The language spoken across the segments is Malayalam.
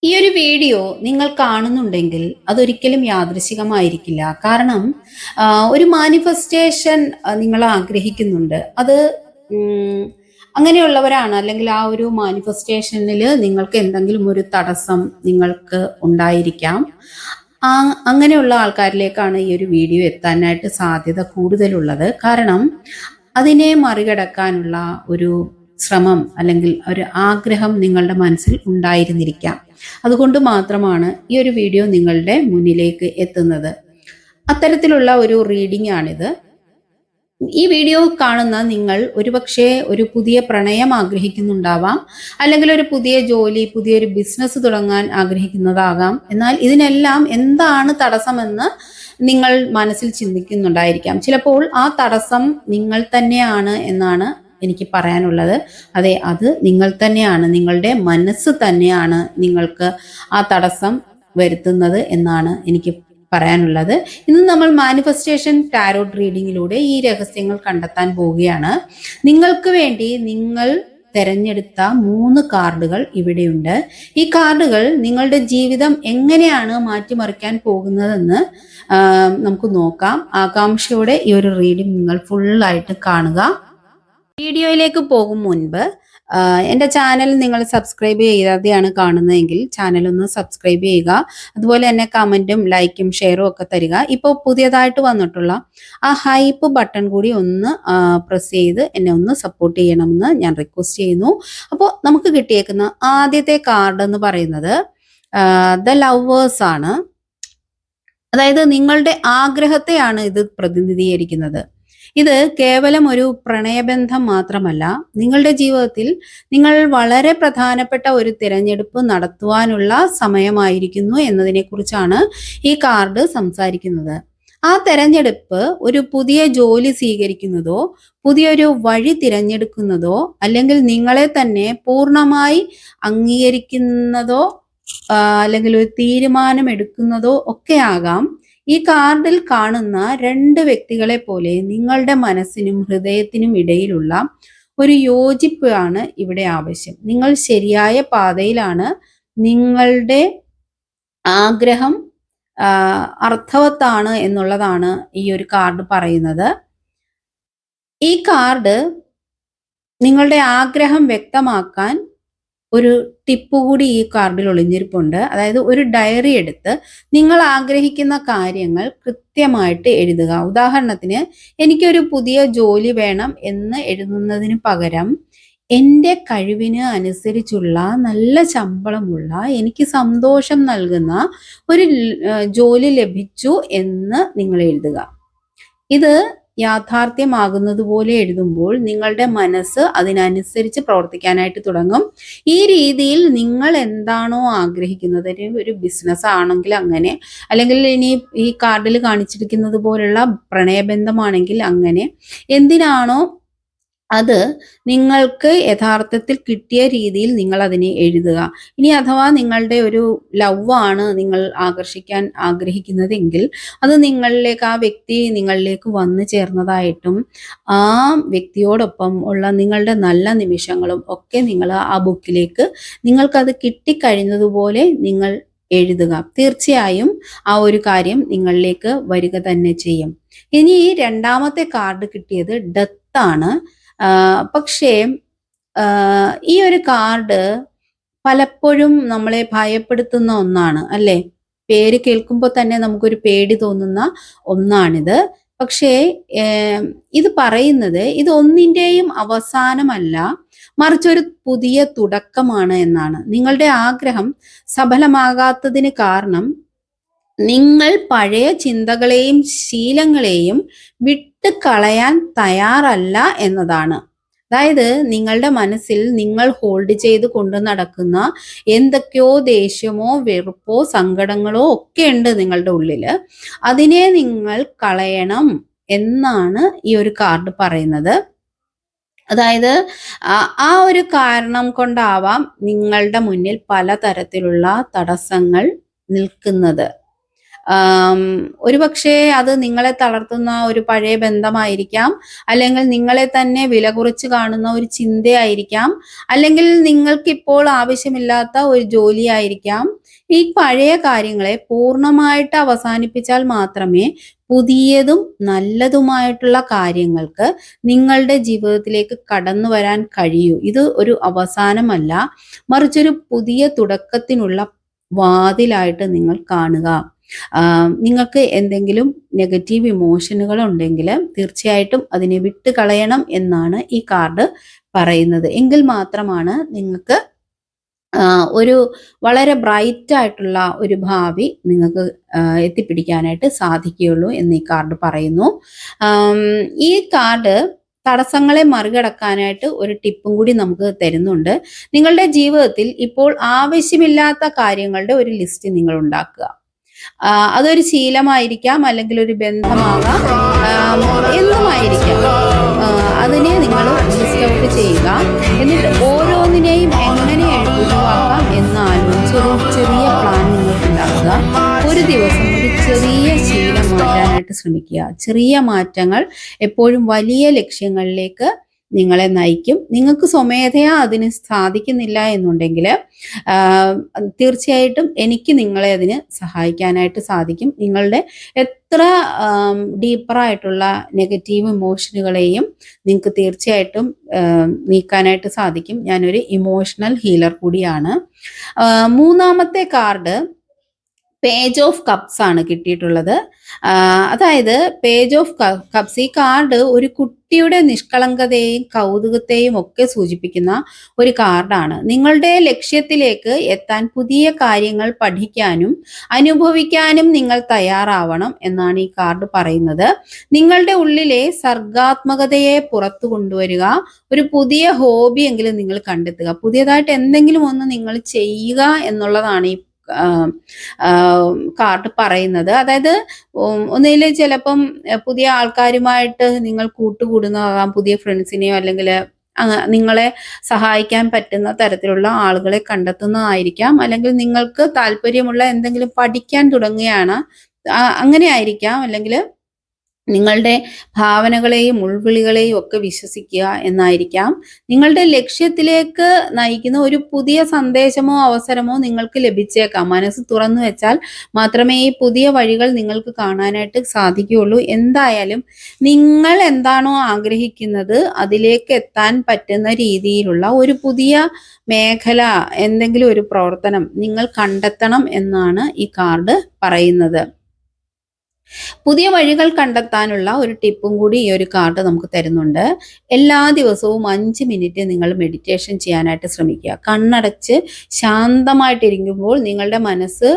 ഈ ഒരു വീഡിയോ നിങ്ങൾ കാണുന്നുണ്ടെങ്കിൽ അതൊരിക്കലും യാദൃശികമായിരിക്കില്ല. കാരണം ഒരു മാനിഫെസ്റ്റേഷൻ നിങ്ങൾ ആഗ്രഹിക്കുന്നുണ്ട്. അത് ഉം, അങ്ങനെയുള്ളവരാണ്. അല്ലെങ്കിൽ ആ ഒരു മാനിഫെസ്റ്റേഷനിൽ നിങ്ങൾക്ക് എന്തെങ്കിലും ഒരു തടസ്സം നിങ്ങൾക്ക് ഉണ്ടായിരിക്കാം. ആ അങ്ങനെയുള്ള ആൾക്കാരിലേക്കാണ് ഈ ഒരു വീഡിയോ എത്താനായിട്ട് സാധ്യത കൂടുതലുള്ളത്. കാരണം അതിനെ മറികടക്കാനുള്ള ഒരു ശ്രമം അല്ലെങ്കിൽ ഒരു ആഗ്രഹം നിങ്ങളുടെ മനസ്സിൽ ഉണ്ടായിരുന്നിരിക്കാം. അതുകൊണ്ട് മാത്രമാണ് ഈ ഒരു വീഡിയോ നിങ്ങളുടെ മുന്നിലേക്ക് എത്തുന്നത്. അത്തരത്തിലുള്ള ഒരു റീഡിംഗ് ആണിത്. ഈ വീഡിയോ കാണുന്ന നിങ്ങൾ ഒരുപക്ഷെ ഒരു പുതിയ പ്രണയം ആഗ്രഹിക്കുന്നുണ്ടാവാം, അല്ലെങ്കിൽ ഒരു പുതിയ ജോലി, പുതിയൊരു ബിസിനസ് തുടങ്ങാൻ ആഗ്രഹിക്കുന്നതാകാം. എന്നാൽ ഇതിനെല്ലാം എന്താണ് തടസ്സമെന്ന് നിങ്ങൾ മനസ്സിൽ ചിന്തിക്കുന്നുണ്ടായിരിക്കാം. ചിലപ്പോൾ ആ തടസ്സം നിങ്ങൾ തന്നെയാണ് എന്നാണ് എനിക്ക് പറയാനുള്ളത്. അതെ, അത് നിങ്ങൾ തന്നെയാണ്, നിങ്ങളുടെ മനസ്സ് തന്നെയാണ് നിങ്ങൾക്ക് ആ തടസ്സം വരുത്തുന്നത് എന്നാണ് എനിക്ക് പറയാനുള്ളത്. ഇന്ന് നമ്മൾ മാനിഫെസ്റ്റേഷൻ ടാരോട്ട് റീഡിങ്ങിലൂടെ ഈ രഹസ്യങ്ങൾ കണ്ടെത്താൻ പോവുകയാണ്. നിങ്ങൾക്ക് വേണ്ടി നിങ്ങൾ തെരഞ്ഞെടുത്ത 3 കാർഡുകൾ ഇവിടെയുണ്ട്. ഈ കാർഡുകൾ നിങ്ങളുടെ ജീവിതം എങ്ങനെയാണ് മാറ്റിമറിക്കാൻ പോകുന്നതെന്ന് നമുക്ക് നോക്കാം. ആകാംക്ഷയോടെ ഈ ഒരു റീഡിംഗ് നിങ്ങൾ ഫുള്ളായിട്ട് കാണുക. വീഡിയോയിലേക്ക് പോകും മുൻപ് എൻ്റെ ചാനൽ നിങ്ങൾ സബ്സ്ക്രൈബ് ചെയ്യാതെയാണ് കാണുന്നതെങ്കിൽ ചാനൽ ഒന്ന് സബ്സ്ക്രൈബ് ചെയ്യുക. അതുപോലെ തന്നെ കമൻറ്റും ലൈക്കും ഷെയറും ഒക്കെ തരിക. ഇപ്പോൾ പുതിയതായിട്ട് വന്നിട്ടുള്ള ആ ഹൈപ്പ് ബട്ടൺ കൂടി ഒന്ന് പ്രസ് ചെയ്ത് എന്നെ ഒന്ന് സപ്പോർട്ട് ചെയ്യണമെന്ന് ഞാൻ റിക്വസ്റ്റ് ചെയ്യുന്നു. അപ്പോൾ നമുക്ക് കിട്ടിയേക്കുന്ന ആദ്യത്തെ കാർഡ് എന്ന് പറയുന്നത് ദ ലവേഴ്സ് ആണ്. അതായത് നിങ്ങളുടെ ആഗ്രഹത്തെയാണ് ഇത് പ്രതിനിധീകരിക്കുന്നത്. ഇത് കേവലം ഒരു പ്രണയബന്ധം മാത്രമല്ല, നിങ്ങളുടെ ജീവിതത്തിൽ നിങ്ങൾ വളരെ പ്രധാനപ്പെട്ട ഒരു തിരഞ്ഞെടുപ്പ് നടത്തുവാനുള്ള സമയമായിരിക്കുന്നു എന്നതിനെക്കുറിച്ചാണ് ഈ കാർഡ് സംസാരിക്കുന്നത്. ആ തിരഞ്ഞെടുപ്പ് ഒരു പുതിയ ജോലി സ്വീകരിക്കുന്നതോ, പുതിയൊരു വഴി തിരഞ്ഞെടുക്കുന്നതോ, അല്ലെങ്കിൽ നിങ്ങളെ തന്നെ പൂർണ്ണമായി അംഗീകരിക്കുന്നതോ, അല്ലെങ്കിൽ ഒരു തീരുമാനം എടുക്കുന്നതോ ഒക്കെ ആകാം. ഈ കാർഡിൽ കാണുന്ന 2 വ്യക്തികളെ പോലെ നിങ്ങളുടെ മനസ്സിനും ഹൃദയത്തിനും ഇടയിലുള്ള ഒരു യോജിപ്പ് ആണ് ഇവിടെ ആവശ്യം. നിങ്ങൾ ശരിയായ പാതയിലാണ്. നിങ്ങളുടെ ആഗ്രഹം അർത്ഥവത്താണ് എന്നുള്ളതാണ് ഈ ഒരു കാർഡ് പറയുന്നത്. ഈ കാർഡ് നിങ്ങളുടെ ആഗ്രഹം വ്യക്തമാക്കാൻ ഒരു ടിപ്പ് കൂടി ഈ കാർഡിൽ ഒളിഞ്ഞിരിപ്പുണ്ട്. അതായത് ഒരു ഡയറി എടുത്ത് നിങ്ങൾ ആഗ്രഹിക്കുന്ന കാര്യങ്ങൾ കൃത്യമായിട്ട് എഴുതുക. ഉദാഹരണത്തിന്, എനിക്കൊരു പുതിയ ജോലി വേണം എന്ന് എഴുതുന്നതിന് പകരം എൻ്റെ കഴിവിന് അനുസരിച്ചുള്ള നല്ല ശമ്പളമുള്ള, എനിക്ക് സന്തോഷം നൽകുന്ന ഒരു ജോലി ലഭിച്ചു എന്ന് നിങ്ങൾ എഴുതുക. ഇത് യാഥാർത്ഥ്യമാകുന്നത് പോലെ എഴുതുമ്പോൾ നിങ്ങളുടെ മനസ്സ് അതിനനുസരിച്ച് പ്രവർത്തിക്കാനായിട്ട് തുടങ്ങും. ഈ രീതിയിൽ നിങ്ങൾ എന്താണോ ആഗ്രഹിക്കുന്നത്, ഒരു ബിസിനസ് ആണെങ്കിൽ അങ്ങനെ, അല്ലെങ്കിൽ ഇനി ഈ കാർഡിൽ കാണിച്ചിരിക്കുന്നത് പോലുള്ള പ്രണയബന്ധമാണെങ്കിൽ അങ്ങനെ, എന്തിനാണോ അത് നിങ്ങൾക്ക് യഥാർത്ഥത്തിൽ കിട്ടിയ രീതിയിൽ നിങ്ങൾ അതിനെ എഴുതുക. ഇനി അഥവാ നിങ്ങളുടെ ഒരു ലവ് ആണ് നിങ്ങൾ ആകർഷിക്കാൻ ആഗ്രഹിക്കുന്നതെങ്കിൽ അത് നിങ്ങളിലേക്ക്, ആ വ്യക്തി നിങ്ങളിലേക്ക് വന്നു ചേർന്നതായിട്ടും ആ വ്യക്തിയോടൊപ്പം ഉള്ള നിങ്ങളുടെ നല്ല നിമിഷങ്ങളും ഒക്കെ നിങ്ങൾ ആ ബുക്കിലേക്ക് നിങ്ങൾക്കത് കിട്ടിക്കഴിഞ്ഞതുപോലെ നിങ്ങൾ എഴുതുക. തീർച്ചയായും ആ ഒരു കാര്യം നിങ്ങളിലേക്ക് വരിക തന്നെ ചെയ്യും. ഇനി ഈ 2ാമത്തെ കാർഡ് കിട്ടിയത് ഡെത്ത് ആണ്. പക്ഷേ ഈ ഒരു കാർഡ് പലപ്പോഴും നമ്മളെ ഭയപ്പെടുത്തുന്ന ഒന്നാണ്, അല്ലേ? പേര് കേൾക്കുമ്പോൾ തന്നെ നമുക്കൊരു പേടി തോന്നുന്ന ഒന്നാണിത്. പക്ഷേ ഇത് പറയുന്നത് ഇത് ഒന്നിൻ്റെയും അവസാനമല്ല, മറിച്ചൊരു പുതിയ തുടക്കമാണ് എന്നാണ്. നിങ്ങളുടെ ആഗ്രഹം സഫലമാകാത്തതിന് കാരണം നിങ്ങൾ പഴയ ചിന്തകളെയും ശീലങ്ങളെയും വിട്ട് കളയാൻ തയ്യാറല്ല എന്നതാണ്. അതായത് നിങ്ങളുടെ മനസ്സിൽ നിങ്ങൾ ഹോൾഡ് ചെയ്ത് കൊണ്ട് നടക്കുന്ന എന്തൊക്കെയോ ദേഷ്യമോ വെറുപ്പോ സങ്കടങ്ങളോ ഒക്കെ ഉണ്ട് നിങ്ങളുടെ ഉള്ളില്. അതിനെ നിങ്ങൾ കളയണം എന്നാണ് ഈ ഒരു കാർഡ് പറയുന്നത്. അതായത് ആ ഒരു കാരണം കൊണ്ടാവാം നിങ്ങളുടെ മുന്നിൽ പലതരത്തിലുള്ള തടസ്സങ്ങൾ നിൽക്കുന്നത്. ആം, ഒരുപക്ഷേ അത് നിങ്ങളെ തളർത്തുന്ന ഒരു പഴയ ബന്ധമായിരിക്കാം, അല്ലെങ്കിൽ നിങ്ങളെ തന്നെ വില കുറച്ച് കാണുന്ന ഒരു ചിന്തയായിരിക്കാം, അല്ലെങ്കിൽ നിങ്ങൾക്കിപ്പോൾ ആവശ്യമില്ലാത്ത ഒരു ജോലിയായിരിക്കാം. ഈ പഴയ കാര്യങ്ങളെ പൂർണ്ണമായിട്ട് അവസാനിപ്പിച്ചാൽ മാത്രമേ പുതിയതും നല്ലതുമായിട്ടുള്ള കാര്യങ്ങൾക്ക് നിങ്ങളുടെ ജീവിതത്തിലേക്ക് കടന്നു വരാൻ കഴിയൂ. ഇത് ഒരു അവസാനമല്ല, മറിച്ചൊരു പുതിയ തുടക്കത്തിനുള്ള വാതിലായിട്ട് നിങ്ങൾ കാണുക. നിങ്ങൾക്ക് എന്തെങ്കിലും നെഗറ്റീവ് ഇമോഷനുകൾ ഉണ്ടെങ്കിൽ തീർച്ചയായിട്ടും അതിനെ വിട്ട് കളയണം എന്നാണ് ഈ കാർഡ് പറയുന്നത്. എങ്കിൽ മാത്രമാണ് നിങ്ങൾക്ക് ഒരു വളരെ ബ്രൈറ്റ് ആയിട്ടുള്ള ഒരു ഭാവി നിങ്ങൾക്ക് എത്തിപ്പിടിക്കാനായിട്ട് സാധിക്കുകയുള്ളൂ എന്ന് ഈ കാർഡ് പറയുന്നു. ഈ കാർഡ് തടസ്സങ്ങളെ മറികടക്കാനായിട്ട് ഒരു ടിപ്പും കൂടി നമുക്ക് തരുന്നുണ്ട്. നിങ്ങളുടെ ജീവിതത്തിൽ ഇപ്പോൾ ആവശ്യമില്ലാത്ത കാര്യങ്ങളുടെ ഒരു ലിസ്റ്റ് നിങ്ങൾ ഉണ്ടാക്കുക. അതൊരു ശീലമായിരിക്കാം, അല്ലെങ്കിൽ ഒരു ബന്ധമാകാം, എന്തുമായിരിക്കാം. അതിനെ നിങ്ങൾ ലിസ്റ്റ് ഔട്ട് ചെയ്യുക. എന്നിട്ട് ഓരോന്നിനെയും എങ്ങനെ ഒഴിവാക്കാം എന്ന് ആലോചിച്ച് ഒരു ചെറിയ പ്ലാൻ നിങ്ങൾക്ക് ഉണ്ടാക്കുക. ഒരു ദിവസം ഒരു ചെറിയ ശീലം മാറ്റാനായിട്ട് ശ്രമിക്കുക. ചെറിയ മാറ്റങ്ങൾ എപ്പോഴും വലിയ ലക്ഷ്യങ്ങളിലേക്ക് നിങ്ങളെ നയിക്കും. നിങ്ങൾക്ക് സ്വമേധയാ അതിന് സാധിക്കുന്നില്ല എന്നുണ്ടെങ്കിൽ തീർച്ചയായിട്ടും എനിക്ക് നിങ്ങളെ അതിന് സഹായിക്കാനായിട്ട് സാധിക്കും. നിങ്ങളുടെ എത്ര ഡീപ്പറായിട്ടുള്ള നെഗറ്റീവ് ഇമോഷനുകളെയും നിങ്ങൾക്ക് തീർച്ചയായിട്ടും നീക്കാനായിട്ട് സാധിക്കും. ഞാനൊരു ഇമോഷണൽ ഹീലർ കൂടിയാണ്. മൂന്നാമത്തെ കാർഡ് പേജ് ഓഫ് കപ്സ് ആണ് കിട്ടിയിട്ടുള്ളത്. അതായത് പേജ് ഓഫ് കപ്സ്, ഈ കാർഡ് ഒരു കുട്ടിയുടെ നിഷ്കളങ്കതയെയും കൗതുകത്തെയും ഒക്കെ സൂചിപ്പിക്കുന്ന ഒരു കാർഡാണ്. നിങ്ങളുടെ ലക്ഷ്യത്തിലേക്ക് എത്താൻ പുതിയ കാര്യങ്ങൾ പഠിക്കാനും അനുഭവിക്കാനും നിങ്ങൾ തയ്യാറാവണം എന്നാണ് ഈ കാർഡ് പറയുന്നത്. നിങ്ങളുടെ ഉള്ളിലെ സർഗാത്മകതയെ പുറത്തു കൊണ്ടുവരിക. ഒരു പുതിയ ഹോബി എങ്കിലും നിങ്ങൾ കണ്ടെത്തുക. പുതിയതായിട്ട് എന്തെങ്കിലും ഒന്ന് നിങ്ങൾ ചെയ്യുക എന്നുള്ളതാണ് ഈ കാർഡ് പറയുന്നത്. അതായത് ഒന്നിൽ ചിലപ്പം പുതിയ ആൾക്കാരുമായിട്ട് നിങ്ങൾ കൂട്ടുകൂടുന്നതാകാം, പുതിയ ഫ്രണ്ട്സിനെയോ അല്ലെങ്കിൽ നിങ്ങളെ സഹായിക്കാൻ പറ്റുന്ന തരത്തിലുള്ള ആളുകളെ കണ്ടെത്തുന്നതായിരിക്കാം, അല്ലെങ്കിൽ നിങ്ങൾക്ക് താല്പര്യമുള്ള എന്തെങ്കിലും പഠിക്കാൻ തുടങ്ങുകയാണ്, അങ്ങനെ ആയിരിക്കാം. അല്ലെങ്കിൽ നിങ്ങളുടെ ഭാവനകളെയും ഉൾവിളികളെയും ഒക്കെ വിശ്വസിക്കുക എന്നായിരിക്കാം. നിങ്ങളുടെ ലക്ഷ്യത്തിലേക്ക് നയിക്കുന്ന ഒരു പുതിയ സന്ദേശമോ അവസരമോ നിങ്ങൾക്ക് ലഭിച്ചേക്കാം. മനസ്സ് തുറന്നു വെച്ചാൽ മാത്രമേ ഈ പുതിയ വഴികൾ നിങ്ങൾക്ക് കാണാനായിട്ട് സാധിക്കുകയുള്ളൂ. എന്തായാലും നിങ്ങൾ എന്താണോ ആഗ്രഹിക്കുന്നത് അതിലേക്ക് എത്താൻ പറ്റുന്ന രീതിയിലുള്ള ഒരു പുതിയ മേഖല, എന്തെങ്കിലും ഒരു പ്രവർത്തനം നിങ്ങൾ കണ്ടെത്തണം എന്നാണ് ഈ കാർഡ് പറയുന്നത്. പുതിയ വഴികൾ കണ്ടെത്താനുള്ള ഒരു ടിപ്പും കൂടി ഈ ഒരു കാർഡ് നമുക്ക് തരുന്നുണ്ട്. എല്ലാ ദിവസവും 5 മിനിറ്റ് നിങ്ങൾ മെഡിറ്റേഷൻ ചെയ്യാനായിട്ട് ശ്രമിക്കുക. കണ്ണടച്ച് ശാന്തമായിട്ടിരിക്കുമ്പോൾ നിങ്ങളുടെ മനസ്സ്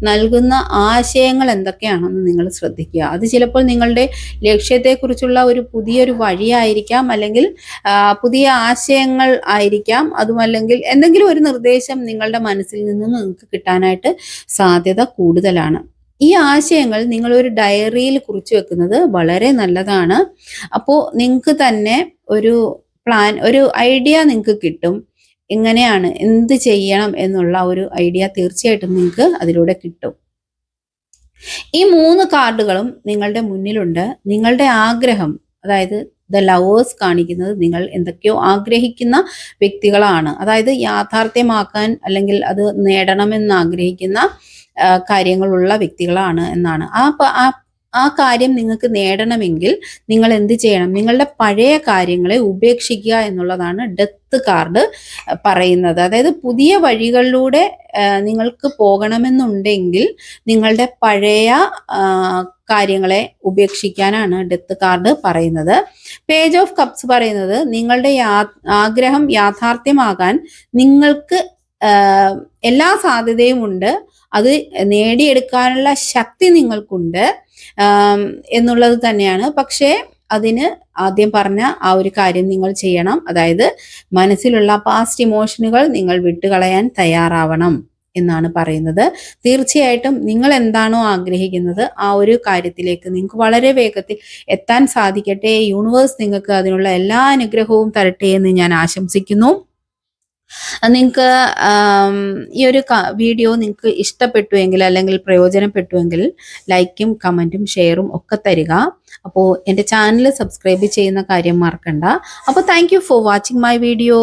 നൽകുന്ന ആശയങ്ങൾ എന്തൊക്കെയാണെന്ന് നിങ്ങൾ ശ്രദ്ധിക്കുക. അത് ചിലപ്പോൾ നിങ്ങളുടെ ലക്ഷ്യത്തെക്കുറിച്ചുള്ള ഒരു പുതിയൊരു വഴിയായിരിക്കാം, അല്ലെങ്കിൽ പുതിയ ആശയങ്ങൾ ആയിരിക്കാം, അതുമല്ലെങ്കിൽ എന്തെങ്കിലും ഒരു നിർദ്ദേശം നിങ്ങളുടെ മനസ്സിൽ നിന്നും നിങ്ങൾക്ക് കിട്ടാനായിട്ട് സാധ്യത കൂടുതലാണ്. ഈ ആശയങ്ങൾ നിങ്ങൾ ഒരു ഡയറിയിൽ കുറിച്ചു വെക്കുന്നത് വളരെ നല്ലതാണ്. അപ്പോൾ നിങ്ങൾക്ക് തന്നെ ഒരു പ്ലാൻ, ഒരു ഐഡിയ നിങ്ങൾക്ക് കിട്ടും. എങ്ങനെയാണ്, എന്ത് ചെയ്യണം എന്നുള്ള ഒരു ഐഡിയ തീർച്ചയായിട്ടും നിങ്ങൾക്ക് അതിലൂടെ കിട്ടും. ഈ 3 കാർഡുകളും നിങ്ങളുടെ മുന്നിലുണ്ട്. നിങ്ങളുടെ ആഗ്രഹം, അതായത് ദ ലവേഴ്സ് കാണിക്കുന്നത് നിങ്ങൾ എന്തൊക്കെയോ ആഗ്രഹിക്കുന്ന വ്യക്തികളാണ്. അതായത് യാഥാർത്ഥ്യമാക്കാൻ അല്ലെങ്കിൽ അത് നേടണമെന്ന് ആഗ്രഹിക്കുന്ന കാര്യങ്ങളുള്ള വ്യക്തികളാണ് എന്നാണ്. ആ കാര്യം നിങ്ങൾക്ക് നേടണമെങ്കിൽ നിങ്ങൾ എന്ത് ചെയ്യണം? നിങ്ങളുടെ പഴയ കാര്യങ്ങളെ ഉപേക്ഷിക്കുക എന്നുള്ളതാണ് ഡെത്ത് കാർഡ് പറയുന്നത്. അതായത് പുതിയ വഴികളിലൂടെ നിങ്ങൾക്ക് പോകണമെന്നുണ്ടെങ്കിൽ നിങ്ങളുടെ പഴയ കാര്യങ്ങളെ ഉപേക്ഷിക്കാനാണ് ഡെത്ത് കാർഡ് പറയുന്നത്. പേജ് ഓഫ് കപ്സ് പറയുന്നത് നിങ്ങളുടെ ആഗ്രഹം യാഥാർത്ഥ്യമാകാൻ നിങ്ങൾക്ക് എല്ലാ സാധ്യതയും ഉണ്ട്, അത് നേടിയെടുക്കാനുള്ള ശക്തി നിങ്ങൾക്കുണ്ട് എന്നുള്ളത് തന്നെയാണ്. പക്ഷേ അതിന് ആദ്യം പറഞ്ഞ ആ ഒരു കാര്യം നിങ്ങൾ ചെയ്യണം. അതായത് മനസ്സിലുള്ള പാസ്റ്റ് ഇമോഷനുകൾ നിങ്ങൾ വിട്ടുകളയാൻ തയ്യാറാവണം എന്നാണ് പറയുന്നത്. തീർച്ചയായിട്ടും നിങ്ങൾ എന്താണോ ആഗ്രഹിക്കുന്നത് ആ ഒരു കാര്യത്തിലേക്ക് നിങ്ങൾക്ക് വളരെ വേഗത്തിൽ എത്താൻ സാധിക്കട്ടെ. യൂണിവേഴ്സ് നിങ്ങൾക്ക് അതിനുള്ള എല്ലാ അനുഗ്രഹവും തരട്ടെ എന്ന് ഞാൻ ആശംസിക്കുന്നു. നിങ്ങൾക്ക് ഈ ഒരു വീഡിയോ നിങ്ങൾക്ക് ഇഷ്ടപ്പെട്ടുവെങ്കിൽ അല്ലെങ്കിൽ പ്രയോജനപ്പെട്ടുവെങ്കിൽ ലൈക്കും കമൻറ്റും ഷെയറും ഒക്കെ തരിക. അപ്പോൾ എൻ്റെ ചാനൽ സബ്സ്ക്രൈബ് ചെയ്യുന്ന കാര്യം മറക്കണ്ട. അപ്പോൾ thank you for watching my video.